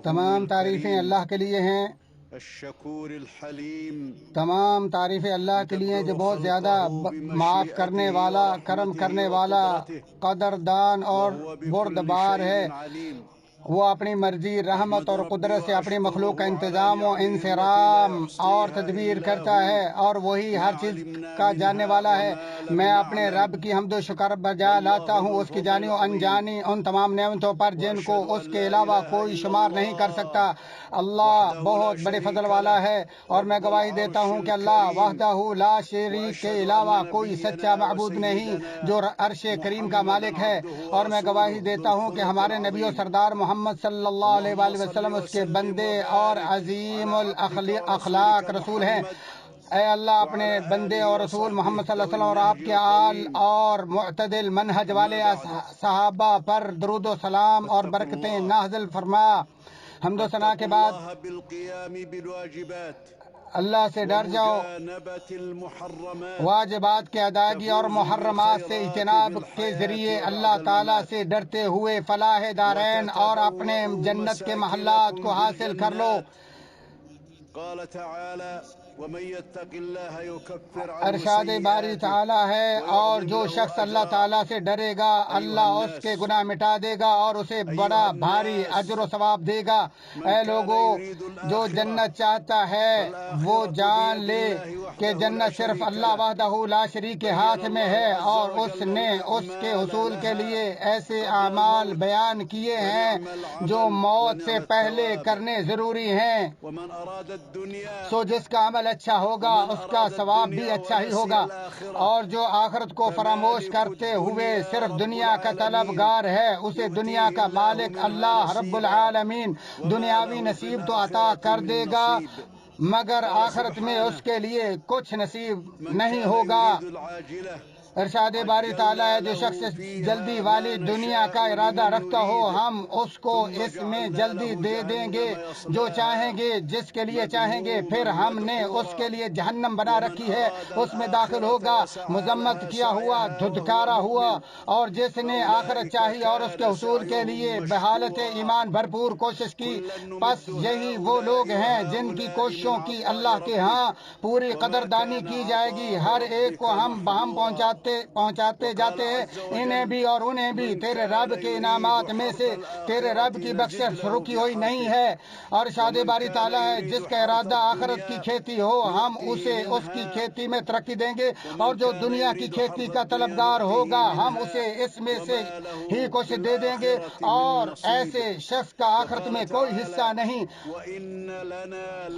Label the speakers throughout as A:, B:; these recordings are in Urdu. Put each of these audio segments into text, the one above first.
A: تمام تعریفیں اللہ کے لیے ہیں، تمام تعریفیں اللہ کے لیے جو بہت زیادہ معاف کرنے والا، کرم کرنے والا، قدردان اور بردبار ہے۔ وہ اپنی مرضی، رحمت اور قدرت سے اپنی مخلوق کا انتظام و انصرام اور تدبیر کرتا ہے، اور وہی ہر چیز کا جاننے والا ہے۔ میں اپنے رب کی حمد و شکر بجا لاتا ہوں اس کی جانی و انجانی ان تمام نعمتوں پر جن کو اس کے علاوہ کوئی شمار نہیں کر سکتا۔ اللہ بہت بڑے فضل والا ہے، اور میں گواہی دیتا ہوں کہ اللہ وحدہ لا شریک کے علاوہ کوئی سچا معبود نہیں جو عرش کریم کا مالک ہے، اور میں گواہی دیتا ہوں کہ ہمارے نبی و سردار محمد صلی اللہ علیہ وآلہ وسلم اس کے بندے اور عظیم الاخلاق رسول ہیں۔ اے اللہ اپنے بندے اور رسول محمد صلی اللہ علیہ وسلم اور آپ کے آل اور معتدل منہج والے صحابہ پر درود و سلام اور برکتیں نازل فرما۔ حمد و ثنا کے بعد اللہ سے ڈر جاؤ، واجبات کی ادائیگی اور محرمات سے اجتناب کے ذریعے اللہ تعالیٰ سے ڈرتے ہوئے فلاح دارین اور اپنے جنت کے محلات کو حاصل کر لو۔ ارشاد باری تعالیٰ ہے، اور جو شخص اللہ تعالیٰ سے ڈرے گا اللہ اس کے گناہ مٹا دے گا اور اسے بڑا بھاری اجر و ثواب دے گا۔ اے لوگو، جو جنت چاہتا ہے وہ جان لے کہ جنت صرف اللہ وحدہ لا شریک کے ہاتھ میں ہے، اور اس نے اس کے حصول کے لیے ایسے اعمال بیان کیے ہیں جو موت سے پہلے کرنے ضروری ہیں۔ سو جس کا عمل اچھا ہوگا اس کا ثواب بھی اچھا ہی ہوگا، اور جو آخرت کو فراموش کرتے ہوئے صرف دنیا کا طلبگار ہے اسے دنیا کا مالک اللہ رب العالمین دنیاوی نصیب تو عطا کر دے گا، مگر آخرت میں اس کے لیے کچھ نصیب نہیں ہوگا۔ ارشاد باری تعالیٰ ہے، جو شخص جلدی والی دنیا کا ارادہ رکھتا ہو ہم اس کو اس میں جلدی دے دیں گے جو چاہیں گے، جس کے لیے چاہیں گے، پھر ہم نے اس کے لیے جہنم بنا رکھی ہے، اس میں داخل ہوگا، مذمت کیا ہوا، دھتکارا ہوا۔ اور جس نے آخرت چاہی اور اس کے حصول کے لیے بحالت ایمان بھرپور کوشش کی، پس یہی وہ لوگ ہیں جن کی کوششوں کی اللہ کے ہاں پوری قدردانی کی جائے گی۔ ہر ایک کو ہم بہم پہنچاتے جاتے ہیں، انہیں بھی اور انہیں بھی تیرے رب کے انعامات میں سے تیرے رب کی بخشش رکی ہوئی نہیں ہے۔ اور ارشاد باری تعالیٰ ہے، جس کا ارادہ آخرت کی کھیتی ہو ہم اسے اس کی کھیتی میں ترقی دیں گے، اور جو دنیا کی کھیتی کا طلبگار ہوگا ہم اسے اس میں سے ہی کچھ دے دیں گے، اور ایسے شخص کا آخرت میں کوئی حصہ نہیں۔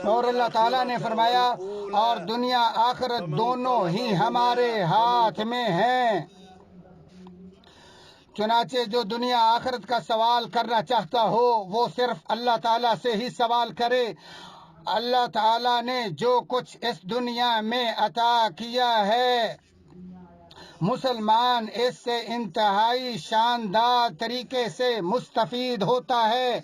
A: اور اللہ تعالیٰ نے فرمایا، اور دنیا آخرت دونوں ہی ہمارے ہاتھ میں ہیں۔ چنانچہ جو دنیا آخرت کا سوال کرنا چاہتا ہو وہ صرف اللہ تعالیٰ سے ہی سوال کرے۔ اللہ تعالیٰ نے جو کچھ اس دنیا میں عطا کیا ہے مسلمان اس سے انتہائی شاندار طریقے سے مستفید ہوتا ہے۔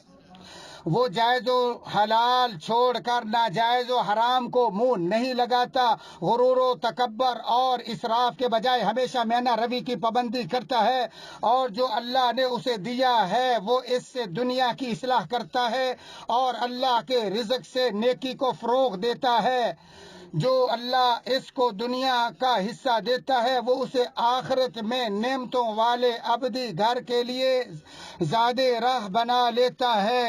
A: وہ جائز و حلال چھوڑ کر ناجائز و حرام کو منہ نہیں لگاتا، غرور و تکبر اور اسراف کے بجائے ہمیشہ میانہ روی کی پابندی کرتا ہے، اور جو اللہ نے اسے دیا ہے وہ اس سے دنیا کی اصلاح کرتا ہے اور اللہ کے رزق سے نیکی کو فروغ دیتا ہے۔ جو اللہ اس کو دنیا کا حصہ دیتا ہے وہ اسے آخرت میں نعمتوں والے ابدی گھر کے لیے زاد راہ بنا لیتا ہے۔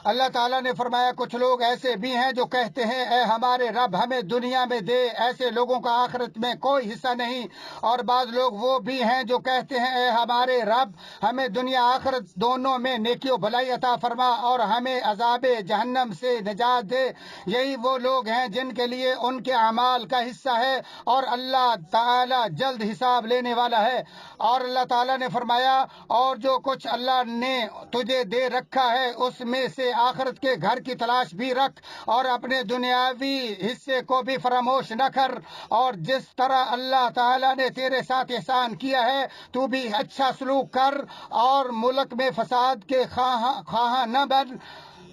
A: اللہ تعالیٰ نے فرمایا، کچھ لوگ ایسے بھی ہیں جو کہتے ہیں اے ہمارے رب ہمیں دنیا میں دے، ایسے لوگوں کا آخرت میں کوئی حصہ نہیں۔ اور بعض لوگ وہ بھی ہیں جو کہتے ہیں اے ہمارے رب ہمیں دنیا آخرت دونوں میں نیکی و بھلائی عطا فرما اور ہمیں عذاب جہنم سے نجات دے۔ یہی وہ لوگ ہیں جن کے لیے ان کے اعمال کا حصہ ہے، اور اللہ تعالیٰ جلد حساب لینے والا ہے۔ اور اللہ تعالیٰ نے فرمایا، اور جو کچھ اللہ نے تجھے دے رکھا ہے اس میں سے آخرت کے گھر کی تلاش بھی رکھ، اور اپنے دنیاوی حصے کو بھی فراموش نہ کر، اور جس طرح اللہ تعالیٰ نے تیرے ساتھ احسان کیا ہے تو بھی اچھا سلوک کر، اور ملک میں فساد کے خواہاں نہ بن،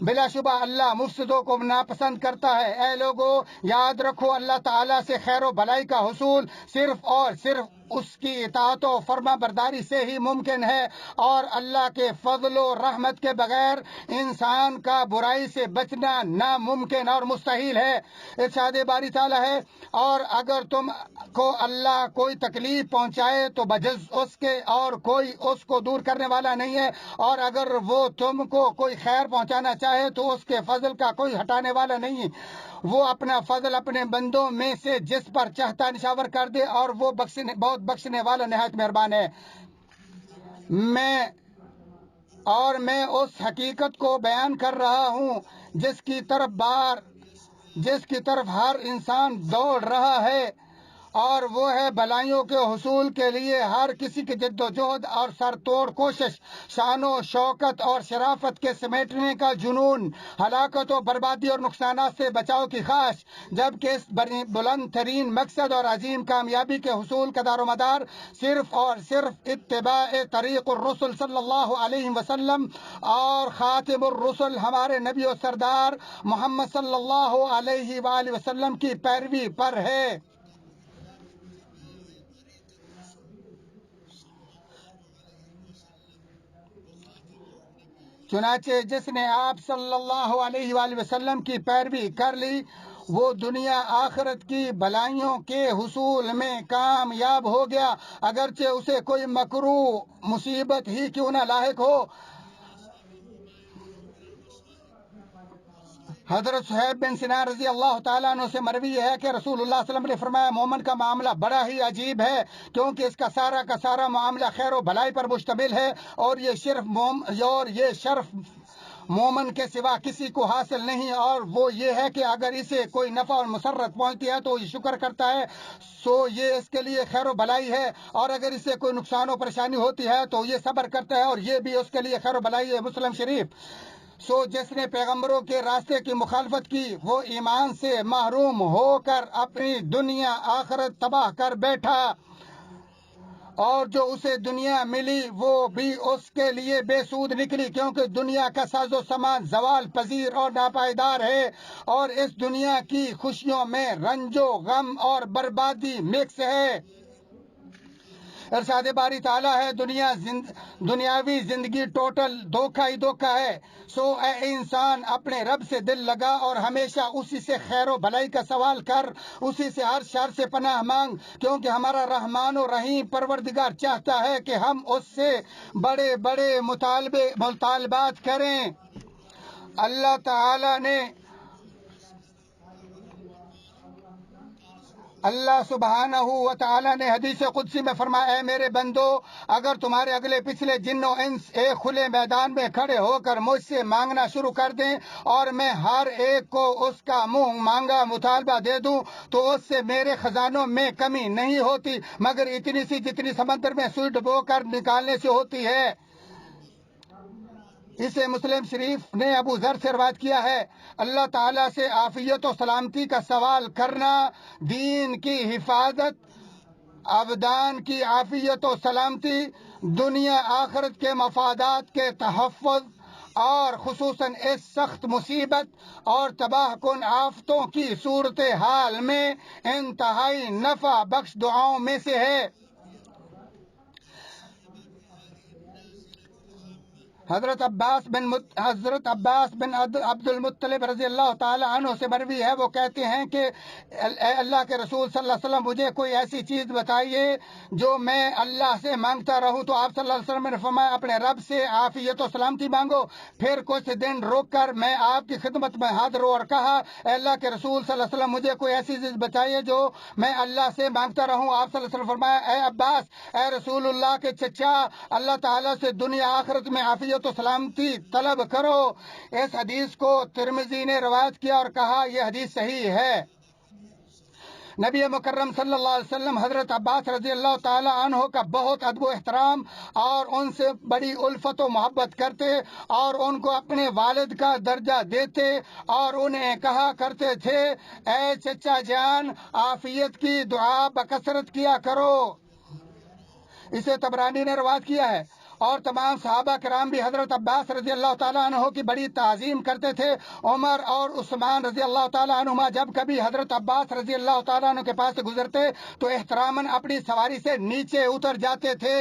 A: بلا شبہ اللہ مفسدوں کو ناپسند کرتا ہے۔ اے لوگو، یاد رکھو اللہ تعالیٰ سے خیر و بھلائی کا حصول صرف اور صرف اس کی اطاعت و فرما برداری سے ہی ممکن ہے، اور اللہ کے فضل و رحمت کے بغیر انسان کا برائی سے بچنا ناممکن اور مستحیل ہے۔ ارشاد باری تعالیٰ ہے، اور اگر تم کو اللہ کوئی تکلیف پہنچائے تو بجز اس کے اور کوئی اس کو دور کرنے والا نہیں ہے، اور اگر وہ تم کو کوئی خیر پہنچانا چاہے تو اس کے فضل کا کوئی ہٹانے والا نہیں ہے۔ وہ اپنا فضل اپنے بندوں میں سے جس پر چاہتا نشاور کر دے، اور وہ بہت بخشنے والا نہایت مہربان ہے۔ میں اس حقیقت کو بیان کر رہا ہوں جس کی طرف ہر انسان دوڑ رہا ہے، اور وہ ہے بلائیوں کے حصول کے لیے ہر کسی کی جد و جہد اور سر توڑ کوشش، شان و شوکت اور شرافت کے سمیٹنے کا جنون، ہلاکت و بربادی اور نقصانات سے بچاؤ کی خواہش، جبکہ اس بلند ترین مقصد اور عظیم کامیابی کے حصول کا دار و مدار صرف اور صرف اتباع طریق الرسل صلی اللہ علیہ وسلم اور خاتم الرسل ہمارے نبی و سردار محمد صلی اللہ علیہ وآلہ وسلم کی پیروی پر ہے۔ چنانچہ جس نے آپ صلی اللہ علیہ وآلہ وسلم کی پیروی کر لی وہ دنیا آخرت کی بلائیوں کے حصول میں کامیاب ہو گیا، اگرچہ اسے کوئی مکروہ مصیبت ہی کیوں نہ لاحق ہو۔ حضرت صہیب بن سنان رضی اللہ تعالیٰ عنہ سے مروی ہے کہ رسول اللہ صلی اللہ علیہ وسلم نے فرمایا، مومن کا معاملہ بڑا ہی عجیب ہے، کیونکہ اس کا سارا معاملہ خیر و بھلائی پر مشتمل ہے، اور یہ شرف مومن کے سوا کسی کو حاصل نہیں، اور وہ یہ ہے کہ اگر اسے کوئی نفع اور مسرت پہنچتی ہے تو یہ شکر کرتا ہے، سو یہ اس کے لیے خیر و بھلائی ہے، اور اگر اسے کوئی نقصان و پریشانی ہوتی ہے تو یہ صبر کرتا ہے، اور یہ بھی اس کے لیے خیر و بھلائی ہے۔ مسلم شریف۔ جس نے پیغمبروں کے راستے کی مخالفت کی وہ ایمان سے محروم ہو کر اپنی دنیا آخرت تباہ کر بیٹھا، اور جو اسے دنیا ملی وہ بھی اس کے لیے بے سود نکلی، کیونکہ دنیا کا ساز و سامان زوال پذیر اور ناپائیدار ہے، اور اس دنیا کی خوشیوں میں رنج و غم اور بربادی مکس ہے۔ ارشاد باری تعالیٰ ہے، دنیاوی زندگی ٹوٹل دھوکہ ہی دھوکہ ہے، اے انسان اپنے رب سے دل لگا اور ہمیشہ اسی سے خیر و بھلائی کا سوال کر، اسی سے ہر شر سے پناہ مانگ، کیونکہ ہمارا رحمان و رحیم پروردگار چاہتا ہے کہ ہم اس سے بڑے بڑے مطالبات کریں۔ اللہ سبحانہ و تعالیٰ نے حدیث قدسی میں فرمایا، اے میرے بندو، اگر تمہارے اگلے پچھلے جن و انس ایک کھلے میدان میں کھڑے ہو کر مجھ سے مانگنا شروع کر دیں اور میں ہر ایک کو اس کا منہ مانگا مطالبہ دے دوں تو اس سے میرے خزانوں میں کمی نہیں ہوتی مگر اتنی سی جتنی سمندر میں سوئی ڈبو کر نکالنے سے ہوتی ہے۔ اسے مسلم شریف نے ابو ذر سے روایت کیا ہے، اللہ تعالیٰ سے عافیت و سلامتی کا سوال کرنا، دین کی حفاظت، ابدان کی عافیت و سلامتی، دنیا آخرت کے مفادات کے تحفظ اور خصوصاً اس سخت مصیبت اور تباہ کن آفتوں کی صورتحال میں انتہائی نفع بخش دعاؤں میں سے ہے۔ حضرت عباس بن عبد المطلب رضی اللہ تعالی عنہ سے مروی ہے، وہ کہتے ہیں کہ اے اللہ کے رسول صلی اللہ علیہ وسلم مجھے کوئی ایسی چیز بتائیے جو میں اللہ سے مانگتا رہوں، تو آپ صلی اللہ علیہ وسلم نے فرمایا اپنے رب سے عافیت و سلامتی مانگو۔ پھر کچھ دن رک کر میں آپ کی خدمت میں حاضر ہوں اور کہا اے اللہ کے رسول صلی اللہ علیہ وسلم مجھے کوئی ایسی چیز بتائیے جو میں اللہ سے مانگتا رہوں۔ آپ صلی اللہ علیہ وسلم فرمایا اے عباس، اے رسول اللہ کے چچا، اللہ تعالیٰ سے دنیا آخرت میں عافیت و سلامتی طلب کرو۔ اس حدیث کو ترمذی نے روایت کیا اور کہا یہ حدیث صحیح ہے۔ نبی مکرم صلی اللہ علیہ وسلم حضرت عباس رضی اللہ تعالی عنہ کا بہت ادب و احترام اور ان سے بڑی الفت و محبت کرتے اور ان کو اپنے والد کا درجہ دیتے اور انہیں کہا کرتے تھے اے چچا جان عافیت کی دعا بکثرت کیا کرو۔ اسے طبرانی نے روایت کیا ہے اور تمام صحابہ کرام بھی حضرت عباس رضی اللہ تعالیٰ عنہ کی بڑی تعظیم کرتے تھے۔ عمر اور عثمان رضی اللہ تعالیٰ عنہما جب کبھی حضرت عباس رضی اللہ تعالیٰ عنہ کے پاس سے گزرتے تو احتراماً اپنی سواری سے نیچے اتر جاتے تھے۔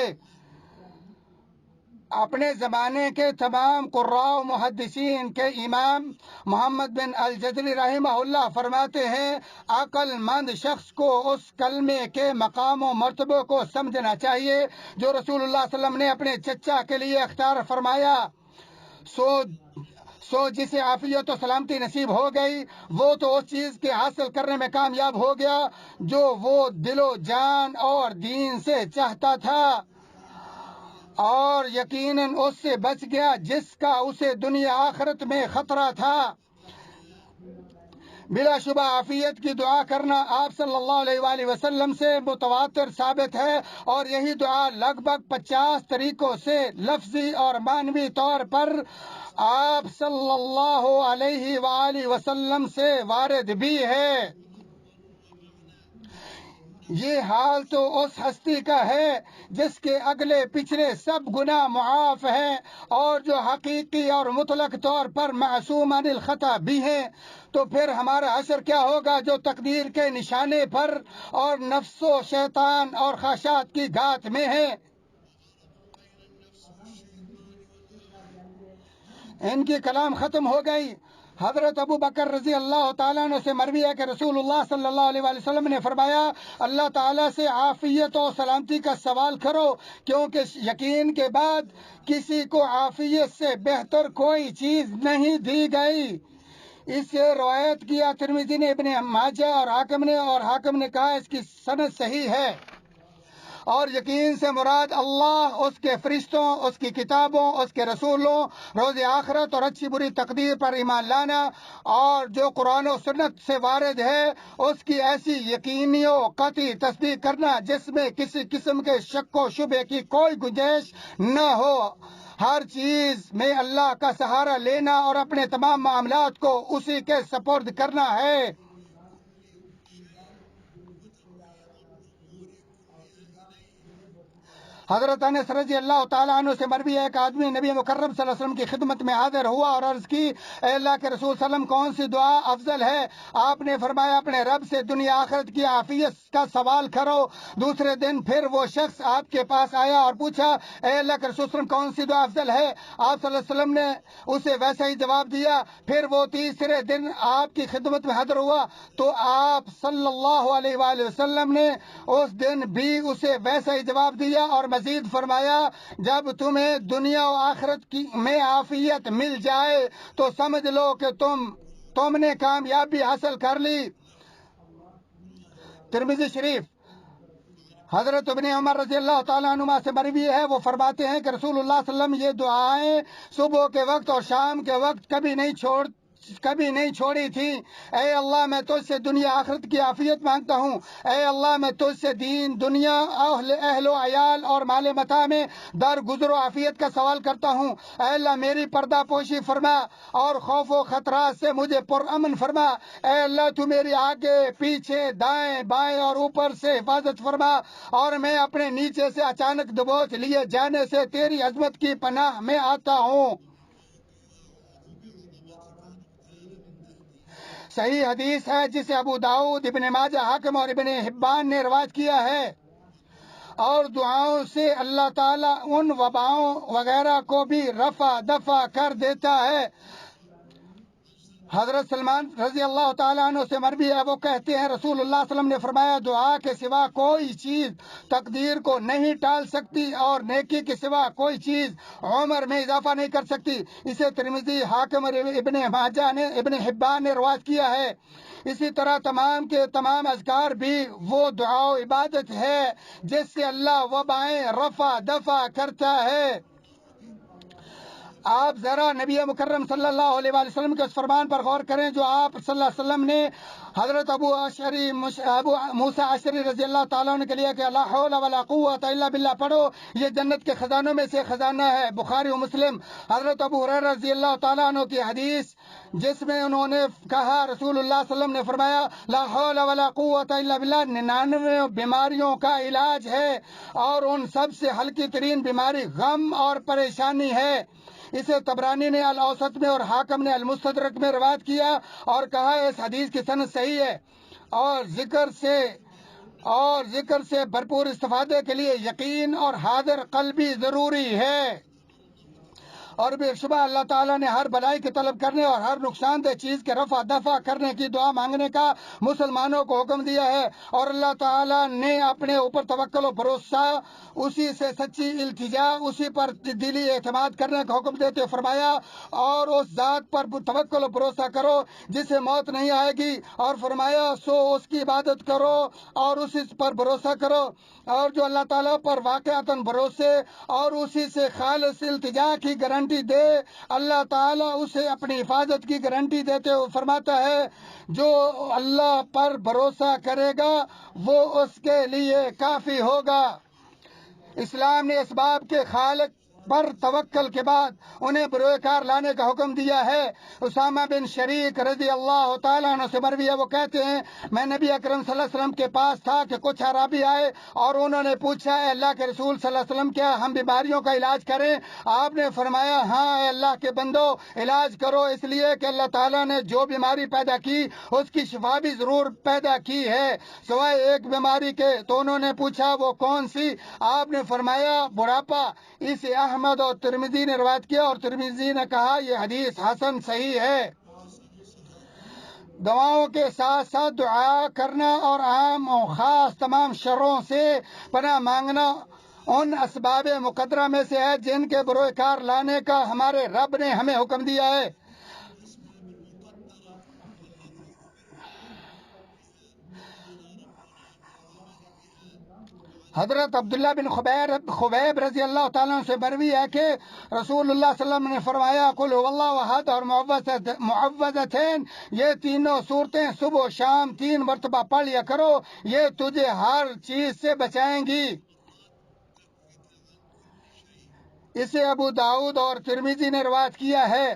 A: اپنے زمانے کے تمام قراء و محدثین کے امام محمد بن الجزری رحمہ اللہ فرماتے ہیں، عقل مند شخص کو اس کلمے کے مقام و مرتبے کو سمجھنا چاہیے جو رسول اللہ صلی اللہ علیہ وسلم نے اپنے چچا کے لیے اختیار فرمایا۔ سو جسے عافیت و سلامتی نصیب ہو گئی وہ تو اس چیز کے حاصل کرنے میں کامیاب ہو گیا جو وہ دل و جان اور دین سے چاہتا تھا، اور یقیناً اس سے بچ گیا جس کا اسے دنیا آخرت میں خطرہ تھا۔ بلا شبہ عافیت کی دعا کرنا آپ صلی اللہ علیہ وآلہ وسلم سے متواتر ثابت ہے، اور یہی دعا لگ بھگ 50 طریقوں سے لفظی اور معنوی طور پر آپ صلی اللہ علیہ وآلہ وسلم سے وارد بھی ہے۔ یہ حال تو اس ہستی کا ہے جس کے اگلے پچھلے سب گناہ معاف ہیں اور جو حقیقی اور مطلق طور پر معصوم عن الخطا بھی ہیں، تو پھر ہمارا حشر کیا ہوگا جو تقدیر کے نشانے پر اور نفس و شیطان اور خواہشات کی گھات میں ہے۔ ان کی کلام ختم ہو گئی۔ حضرت ابو بکر رضی اللہ تعالیٰ عنہ سے مروی ہے کہ رسول اللہ صلی اللہ علیہ وآلہ وسلم نے فرمایا، اللہ تعالیٰ سے عافیت و سلامتی کا سوال کرو، کیونکہ یقین کے بعد کسی کو عافیت سے بہتر کوئی چیز نہیں دی گئی۔ اسے روایت کیا ترمذی نے، ابن ماجہ اور حاکم نے کہا اس کی سند صحیح ہے۔ اور یقین سے مراد اللہ، اس کے فرشتوں، اس کی کتابوں، اس کے رسولوں، روز آخرت اور اچھی بری تقدیر پر ایمان لانا، اور جو قرآن و سنت سے وارد ہے اس کی ایسی یقینی و قطعی تصدیق کرنا جس میں کسی قسم کے شک و شبہ کی کوئی گنجائش نہ ہو۔ ہر چیز میں اللہ کا سہارا لینا اور اپنے تمام معاملات کو اسی کے سپرد کرنا ہے۔ حضرت انس رضی اللہ تعالیٰ عنہ سے مروی ہے، ایک آدمی نبی مکرم صلی اللہ علیہ وسلم کی خدمت میں حاضر ہوا اور عرض کی، اے اللہ کے رسول صلی اللہ علیہ وسلم، کون سی دعا افضل ہے؟ آپ نے فرمایا، اپنے رب سے دنیا آخرت کی عافیت کا سوال کرو۔ دوسرے دن پھر وہ شخص آپ کے پاس آیا اور پوچھا، اے اللہ کے رسول صلی اللہ علیہ وسلم، کون سی دعا افضل ہے؟ آپ صلی اللہ علیہ وسلم نے اسے ویسا ہی جواب دیا۔ پھر وہ تیسرے دن آپ کی خدمت میں حاضر ہوا تو آپ صلی اللہ علیہ وآلہ وسلم نے اس دن بھی اسے ویسا ہی جواب دیا اور مزید فرمایا، جب تمہیں دنیا و آخرت میں عافیت مل جائے تو سمجھ لو کہ تم نے کامیابی حاصل کر لی۔ ترمذی شریف۔ حضرت ابن عمر رضی اللہ تعالیٰ عنہما سے مروی ہے، وہ فرماتے ہیں کہ رسول اللہ صلی اللہ علیہ وسلم یہ دعائیں صبح کے وقت اور شام کے وقت کبھی نہیں چھوڑی تھی۔ اے اللہ، میں تجھ سے دنیا آخرت کی عافیت مانگتا ہوں۔ اے اللہ، میں تجھ سے دین، دنیا، اہل و عیال اور مال متاع میں درگزر و عافیت کا سوال کرتا ہوں۔ اے اللہ، میری پردہ پوشی فرما اور خوف و خطرات سے مجھے پرامن فرما۔ اے اللہ، تو میری آگے، پیچھے، دائیں بائیں اور اوپر سے حفاظت فرما، اور میں اپنے نیچے سے اچانک دبوچ لیے جانے سے تیری عظمت کی پناہ میں آتا ہوں۔ صحیح حدیث ہے جسے ابو داؤد، ابن ماجہ، حاکم اور ابن حبان نے روایت کیا ہے، اور دعاؤں سے اللہ تعالیٰ ان وباؤں وغیرہ کو بھی رفع دفع کر دیتا ہے۔ حضرت سلمان رضی اللہ تعالیٰ عنہ سے مروی ہے، وہ کہتے ہیں رسول اللہ صلی اللہ علیہ وسلم نے فرمایا، دعا کے سوا کوئی چیز تقدیر کو نہیں ٹال سکتی اور نیکی کے سوا کوئی چیز عمر میں اضافہ نہیں کر سکتی۔ اسے ترمذی، حاکم اور ابن ماجہ نے، ابن حبان نے روایت کیا ہے۔ اسی طرح تمام کے تمام اذکار بھی وہ دعا و عبادت ہے جس سے اللہ وبائیں رفع دفع کرتا ہے۔ آپ ذرا نبی مکرم صلی اللہ علیہ وآلہ وسلم کے اس فرمان پر غور کریں جو آپ صلی اللہ علیہ وسلم نے حضرت ابو موسیٰ عشری رضی اللہ تعالیٰ عنہ کے لیے کہ لا حول ولا قوت الا باللہ پڑھو، یہ جنت کے خزانوں میں سے خزانہ ہے۔ بخاری و مسلم حضرت ابو ہریرہ رضی اللہ تعالیٰ عنہ کی حدیث جس میں انہوں نے کہا رسول اللہ صلی اللہ علیہ وسلم نے فرمایا لا حول ولا قوت الا باللہ 99 بیماریوں کا علاج ہے، اور ان سب سے ہلکی ترین بیماری غم اور پریشانی ہے۔ اسے طبرانی نے الاوسط میں اور حاکم نے المستدرک میں روایت کیا اور کہا اس حدیث کی سند صحیح ہے، اور ذکر سے بھرپور استفادے کے لیے یقین اور حاضر قلبی ضروری ہے۔ اور بے شبہ اللہ تعالیٰ نے ہر بلائی کے طلب کرنے اور ہر نقصان دہ چیز کے رفع دفع کرنے کی دعا مانگنے کا مسلمانوں کو حکم دیا ہے، اور اللہ تعالیٰ نے اپنے اوپر توکل و بھروسہ، اسی سے سچی التجا، اسی پر دلی اعتماد کرنے کا حکم دیتے فرمایا اور اس ذات پر توکل و بھروسہ کرو جسے موت نہیں آئے گی، اور فرمایا سو اس کی عبادت کرو اور اسی پر بھروسہ کرو، اور جو اللہ تعالیٰ پر واقعتاً بھروسے اور اسی سے خالص التجا کی گارنٹی دے، اللہ تعالیٰ اسے اپنی حفاظت کی گارنٹی دیتے ہوئے فرماتا ہے جو اللہ پر بھروسہ کرے گا وہ اس کے لیے کافی ہوگا۔ اسلام نے اسباب کے خالق پر توکل کے بعد انہیں بروئے کار لانے کا حکم دیا ہے۔ اسامہ بن شریک رضی اللہ تعالیٰ عنہ سے مروی ہے، وہ کہتے ہیں میں نبی اکرم صلی اللہ علیہ وسلم کے پاس تھا کہ کچھ اعرابی آئے اور انہوں نے پوچھا اے اللہ کے رسول صلی اللہ علیہ وسلم کیا ہم بیماریوں کا علاج کریں؟ آپ نے فرمایا ہاں اے اللہ کے بندو علاج کرو، اس لیے کہ اللہ تعالیٰ نے جو بیماری پیدا کی اس کی شفا بھی ضرور پیدا کی ہے سوائے ایک بیماری کے۔ تو انہوں نے پوچھا وہ کون سی؟ آپ نے فرمایا بڑھاپا۔ اسے احمد اور ترمذی نے روایت کیا اور ترمذی نے کہا یہ حدیث حسن صحیح ہے۔ دعاؤں کے ساتھ ساتھ دعا کرنا اور عام و خاص تمام شروں سے پناہ مانگنا ان اسباب مقدرہ میں سے ہے جن کے بروئے کار لانے کا ہمارے رب نے ہمیں حکم دیا ہے۔ حضرت عبداللہ بن خبیب رضی اللہ تعالیٰ عنہ سے مروی ہے کہ رسول اللہ صلی اللہ علیہ وسلم نے فرمایا قل هو اللہ احد اور معوذتین، یہ تینوں صورتیں صبح و شام 3 مرتبہ پڑھ لیا کرو، یہ تجھے ہر چیز سے بچائیں گی۔ اسے ابو داؤد اور ترمذی نے روایت کیا ہے۔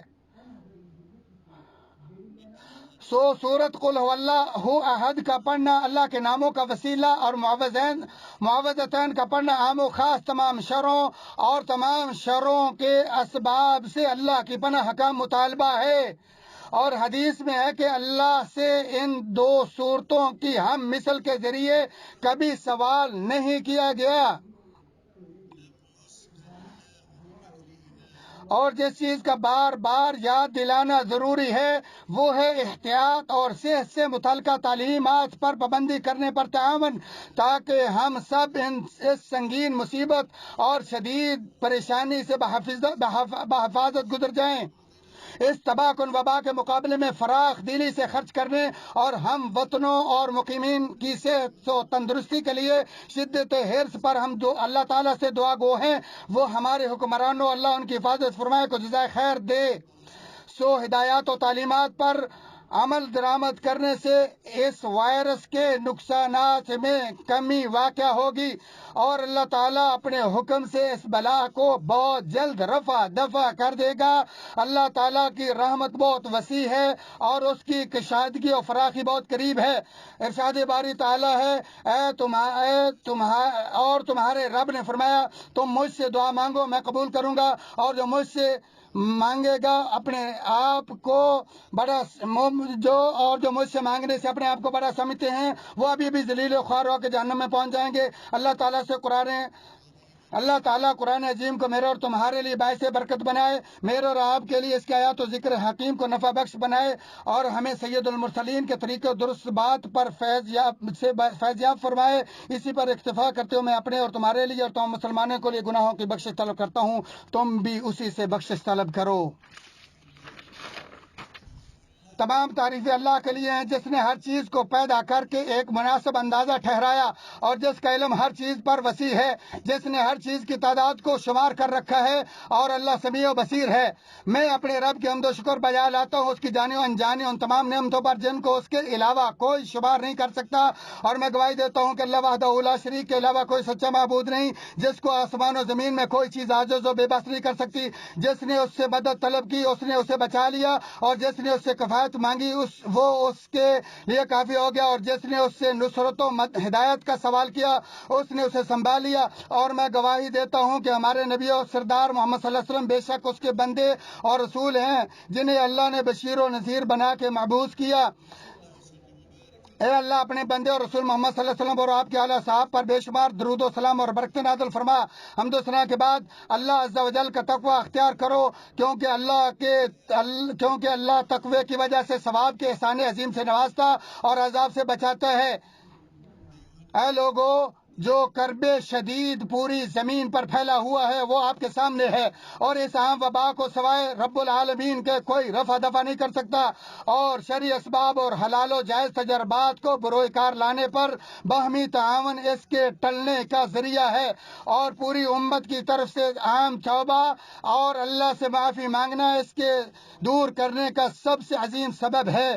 A: سورت قل هو اللہ احد کا پڑھنا اللہ کے ناموں کا وسیلہ اور معوذتین کا پڑھنا عام و خاص تمام شروں اور تمام شروں کے اسباب سے اللہ کی پناہ کا مطالبہ ہے، اور حدیث میں ہے کہ اللہ سے ان 2 صورتوں کی ہم مثل کے ذریعے کبھی سوال نہیں کیا گیا۔ اور جس چیز کا بار بار یاد دلانا ضروری ہے وہ ہے احتیاط اور صحت سے متعلقہ تعلیمات پر پابندی کرنے پر تعاون، تاکہ ہم سب اس سنگین مصیبت اور شدید پریشانی سے بحفاظت گزر جائیں۔ اس تباہ کن وبا کے مقابلے میں فراخ دلی سے خرچ کرنے اور ہم وطنوں اور مقیمین کی صحت و تندرستی کے لیے شدت حرص پر ہم اللہ تعالیٰ سے دعا گو ہیں وہ ہمارے حکمرانوں اللہ ان کی حفاظت فرمائے کو جزائے خیر دے۔ ہدایات و تعلیمات پر عمل درآمد کرنے سے اس وائرس کے نقصانات میں کمی واقع ہوگی اور اللہ تعالیٰ اپنے حکم سے اس بلا کو بہت جلد رفع دفع کر دے گا۔ اللہ تعالیٰ کی رحمت بہت وسیع ہے اور اس کی کشادگی اور فراخی بہت قریب ہے۔ ارشاد باری تعالیٰ ہے اور تمہارے رب نے فرمایا تم مجھ سے دعا مانگو میں قبول کروں گا، اور جو مجھ سے مانگے گا اپنے آپ کو بڑا جو مجھ سے مانگنے سے اپنے آپ کو بڑا سمجھتے ہیں وہ ابھی بھی ذلیل و خوار ہو کے جہنم میں پہنچ جائیں گے۔ اللہ تعالیٰ قرآن عظیم کو میرے اور تمہارے لیے باعث برکت بنائے، میرے اور آپ کے لیے اس کے آیات و ذکر حکیم کو نفع بخش بنائے، اور ہمیں سید المرسلین کے طریقے درست بات پر فیض یاب فرمائے۔ اسی پر اکتفا کرتے ہوئے میں اپنے اور تمہارے لیے اور تمام مسلمانوں کے لیے گناہوں کی بخشش طلب کرتا ہوں، تم بھی اسی سے بخشش طلب کرو۔ تمام تعریفیں اللہ کے لیے ہیں جس نے ہر چیز کو پیدا کر کے ایک مناسب اندازہ ٹھہرایا اور جس کا علم ہر چیز پر وسیع ہے، جس نے ہر چیز کی تعداد کو شمار کر رکھا ہے، اور اللہ سمیع و بصیر ہے۔ میں اپنے رب کے حمد و شکر بجا لاتا ہوں اس کی جانی و انجانی ان تمام نعمتوں پر جن کو اس کے علاوہ کوئی شمار نہیں کر سکتا، اور میں گواہی دیتا ہوں کہ اللہ وحدہ لا شریک کے علاوہ کوئی سچا معبود نہیں، جس کو آسمان و زمین میں کوئی چیز عاجز و بے بس نہیں کر سکتی۔ جس نے اس سے مدد طلب کی اس نے اسے بچا لیا، اور جس نے اس سے کفایت مانگی وہ اس کے لیے کافی ہو گیا، اور جس نے اس سے نصرت و ہدایت کا سوال کیا اس نے اسے سنبھال لیا۔ اور میں گواہی دیتا ہوں کہ ہمارے نبی اور سردار محمد صلی اللہ علیہ وسلم بے شک اس کے بندے اور رسول ہیں جنہیں اللہ نے بشیر و نذیر بنا کے مبعوث کیا۔ اے اللہ اپنے بندے اور رسول محمد صلی اللہ علیہ وسلم اور آپ کے اعلیٰ صاحب پر بے شمار درود و سلام اور برکت نازل فرما۔ حمد و ثنا کے بعد اللہ عز و جل کا تقوی اختیار کرو، کیونکہ اللہ تقوی کی وجہ سے ثواب کے احسان عظیم سے نوازتا اور عذاب سے بچاتا ہے۔ اے لوگو، جو کرب شدید پوری زمین پر پھیلا ہوا ہے وہ آپ کے سامنے ہے، اور اس عام وبا کو سوائے رب العالمین کے کوئی رفع دفع نہیں کر سکتا، اور شرعی اسباب اور حلال و جائز تجربات کو بروئے کار لانے پر باہمی تعاون اس کے ٹلنے کا ذریعہ ہے، اور پوری امت کی طرف سے عام توبہ اور اللہ سے معافی مانگنا اس کے دور کرنے کا سب سے عظیم سبب ہے۔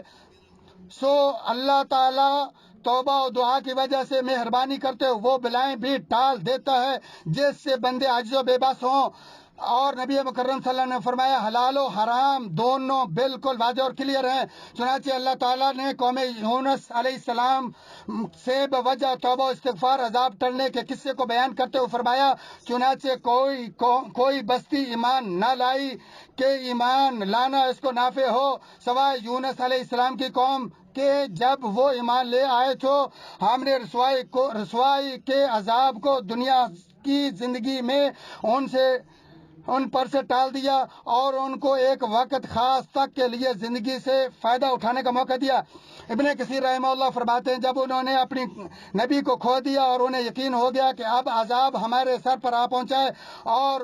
A: سو اللہ تعالی توبہ و دعا کی وجہ سے مہربانی کرتے ہوئے وہ بلائیں بھی ٹال دیتا ہے جس سے بندے عاجز و بے بس ہوں۔ اور نبی مکرم صلی اللہ علیہ وسلم نے فرمایا حلال و حرام دونوں بالکل واضح اور کلیئر ہیں۔ چنانچہ اللہ تعالیٰ نے قوم یونس علیہ السلام سے بوجہ توبہ و استغفار عذاب ٹلنے کے قصے کو بیان کرتے ہوئے فرمایا، چنانچہ کوئی بستی ایمان نہ لائی کہ ایمان لانا اس کو نافع ہو سوائے یونس علیہ السلام کی قوم کہ جب وہ ایمان لے آئے تو ہم نے رسوائی کے عذاب کو دنیا کی زندگی میں ان پر سے ٹال دیا اور ان کو ایک وقت خاص تک کے لیے زندگی سے فائدہ اٹھانے کا موقع دیا۔ ابن کثیر رحمہ اللہ فرماتے ہیں جب انہوں نے اپنی نبی کو کھو دیا اور انہیں یقین ہو گیا کہ اب عذاب ہمارے سر پر آ پہنچا ہے، اور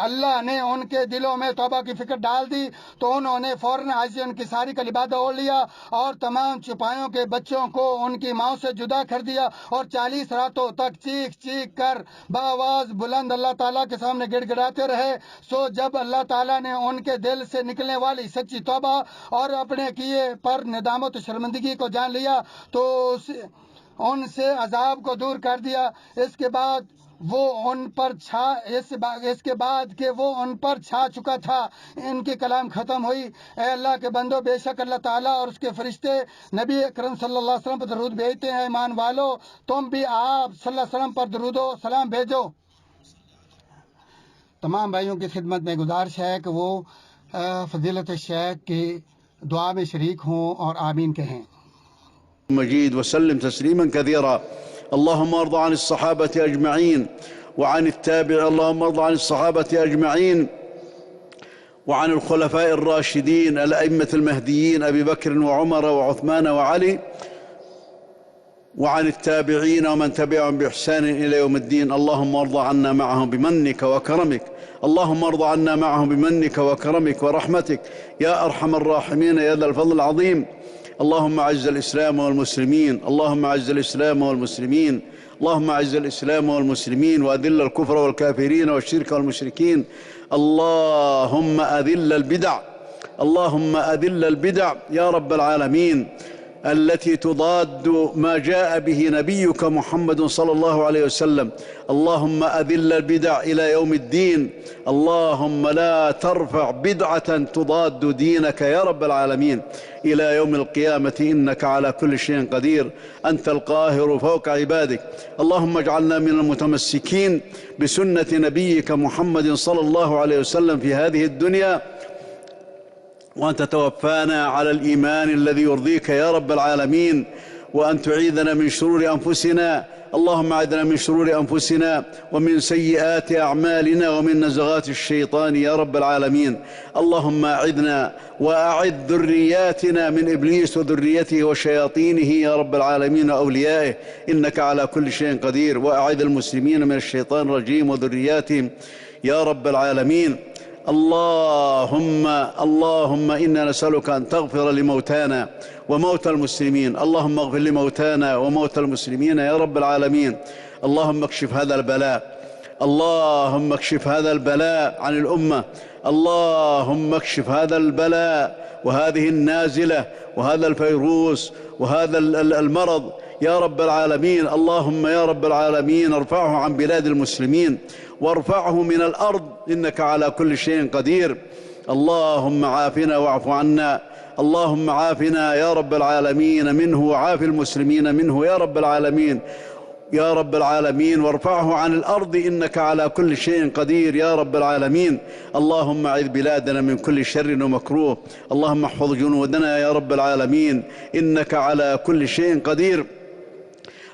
A: اللہ نے ان کے دلوں میں توبہ کی فکر ڈال دی تو انہوں نے فوراً عاجزی ان کی ساری کا لبادہ اوڑھ لیا اور تمام چپایوں کے بچوں کو ان کی ماں سے جدا کر دیا، اور 40 راتوں تک چیخ چیخ کر بآواز بلند اللہ تعالیٰ کے سامنے گڑ گڑاتے رہے۔ سو جب اللہ تعالیٰ نے ان کے دل سے نکلنے والی سچی توبہ اور اپنے کیے پر ندامت و شرمندگی کو جان لیا تو ان سے عذاب کو دور کر دیا۔ اس کے بعد کہ وہ ان پر چھا چکا تھا ان کی کلام ختم ہوئی۔ اے اللہ کے بندو، بے شک اللہ تعالیٰ اور اس کے فرشتے نبی اکرم صلی اللہ علیہ وسلم پر درود بھیجتے ہیں۔ ایمان والو، تم بھی آپ صلی اللہ علیہ وسلم پر درود و سلام بھیجو۔ تمام بھائیوں کی خدمت میں گزارش ہے کہ وہ فضیلت الشیخ کی دعا میں شریک ہوں اور آمین کہیں۔
B: مجید وسلم تسلیما كثيرا. اللهم ارض عن الصحابة أجمعين وعن التابع اللهم ارض عن الصحابة أجمعين وعن الخلفاء الراشدين الأئمة المهديين أبي بكر وعمر وعثمان وعلي وعن التابعين ومن تبعهم بإحسان إلى يوم الدين. اللهم ارض عنا معهم بمنك وكرمك. اللهم ارض عنا معهم بمنك وكرمك ورحمتك يا أرحم الراحمين يا ذا الفضل العظيم. اللهم أعز الإسلام والمسلمين. اللهم أعز الإسلام والمسلمين. اللهم أعز الإسلام والمسلمين وأذل الكفر والكافرين والشرك والمشركين. اللهم أذل البدع. اللهم أذل البدع يا رب العالمين التي تضاد ما جاء به نبيك محمد صلى الله عليه وسلم. اللهم أذل البدع إلى يوم الدين. اللهم لا ترفع بدعة تضاد دينك يا رب العالمين إلى يوم القيامة إنك على كل شيء قدير. أنت القاهر فوق عبادك. اللهم اجعلنا من المتمسكين بسنة نبيك محمد صلى الله عليه وسلم في هذه الدنيا، وأن تتوفانا على الإيمان الذي يرضيك يا رب العالمين، وأن تعيذنا من شرور أنفسنا. اللهم أعذنا من شرور أنفسنا ومن سيئات أعمالنا ومن نزغات الشيطان يا رب العالمين. اللهم أعذنا وأعذ ذرياتنا من إبليس وذريته وشياطينه يا رب العالمين وأوليائه إنك على كل شيء قدير. وأعذ المسلمين من الشيطان الرجيم وذرياتهم يا رب العالمين. اللهم إنا نسألك أن تغفر لموتانا وموتى المسلمين. اللهم اغفر لموتانا وموتى المسلمين يا رب العالمين. اللهم اكشف هذا البلاء، اللهم اكشف هذا البلاء عن الأمة. اللهم اكشف هذا البلاء وهذه النازلة وهذا الفيروس وهذا المرض يا رب العالمين. اللهم يا رب العالمين ارفعه عن بلاد المسلمين وارفعه من الأرض، إنك على كل شيء قدير. اللهم عافنا واعف عنا، اللهم عافنا يا رب العالمين منه وعاف المسلمين منه يا رب العالمين يا رب العالمين، وارفعه عن الأرض إنك على كل شيء قدير يا رب العالمين. اللهم اعذ بلادنا من كل شر ومكروه، اللهم احفظ جنودنا يا رب العالمين إنك على كل شيء قدير.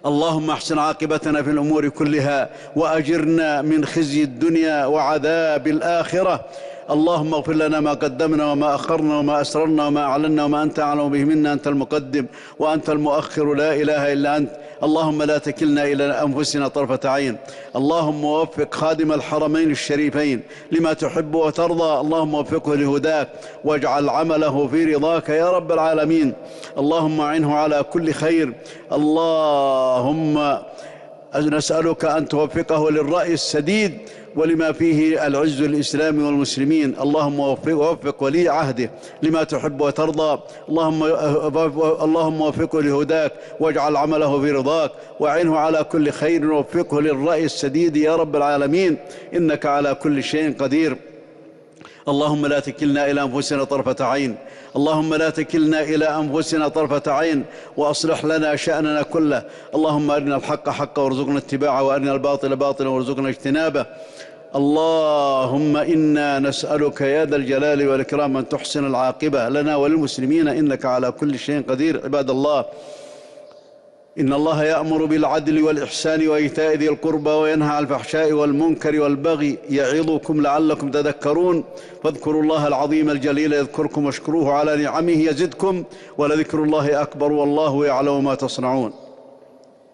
B: اللهم احسن عاقبتنا في الأمور كلها وأجرنا من خزي الدنيا وعذاب الآخرة. اللهم اغفر لنا ما قدمنا وما أخرنا وما أسررنا وما أعلنا وما أنت أعلم به منا، أنت المقدم وأنت المؤخر لا إله إلا أنت. اللهم لا تكلنا إلى أنفسنا طرفة عين. اللهم وفق خادم الحرمين الشريفين لما تحب وترضى، اللهم وفقه لهداك واجعل عمله في رضاك يا رب العالمين. اللهم أعنه على كل خير. اللهم نسألك أن توفقه للرأي السديد ولما فيه العز الإسلام والمسلمين. اللهم وفق ولي عهده لما تحب وترضى، اللهم وفقه لهداك واجعل عمله في رضاك وأعنه على كل خير، ووفقه للرأي السديد يا رب العالمين إنك على كل شيء قدير. اللهم لا تكلنا إلى أنفسنا طرفة عين، اللهم لا تكلنا إلى أنفسنا طرفة عين، وأصلح لنا شأننا كله. اللهم أرنا الحق حقا وارزقنا اتباعه، وأرنا الباطل باطلا وارزقنا اجتنابه. اللهم إنا نسألك يا ذا الجلال والإكرام أن تحسن العاقبة لنا وللمسلمين إنك على كل شيء قدير. عباد الله، إن الله يأمر بالعدل والإحسان وإيتاء ذي القربى وينهى عن الفحشاء والمنكر والبغي يعظكم لعلكم تذكرون. فاذكروا الله العظيم الجليل يذكركم واشكروه على نعمه يزدكم، ولذكر الله أكبر والله يعلم ما تصنعون.